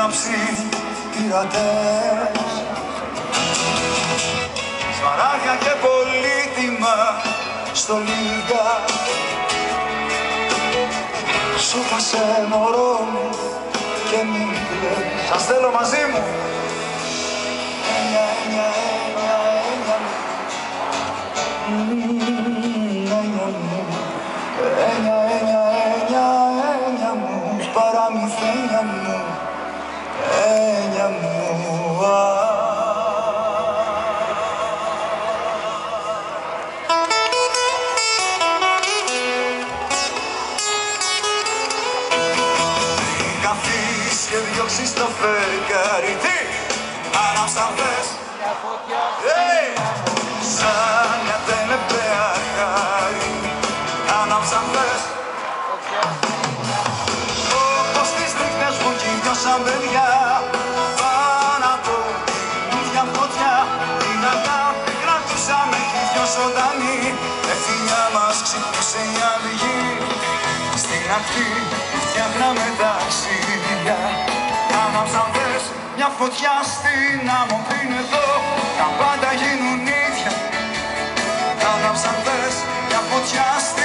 ανάψει πειρατές. Σμαράγδια και πολύτιμα στολίδια, σου φάσε μωρό μου και μην κλαις. Σας θέλω μαζί μου. Ένια, ένια, ένια, ένια μου. Ένια μου. Ένια, ένια, ένια, ένια μου. Παραμυθένια μου. Ένια μου. Και διώξεις το φεγγάρι. Τι! Άναψαν θες σαν μια τελευταία χάρη. Άναψαν θες όπως τις νύχτες που κοιμιώσαν παιδιά πάνω από την ίδια φωτιά. Την αγάπη κρατούσαμε κι οι δυο ζωντανοί. Με φιλιά μας ξύπνησε η αυγή. Στην ακτή φτιάχναμε ταξίδια. Άναψαν θες μια φωτιά στην άμμο πριν εδώ. Τα πάντα γίνουν ίδια. Άναψαν θες μια φωτιά στην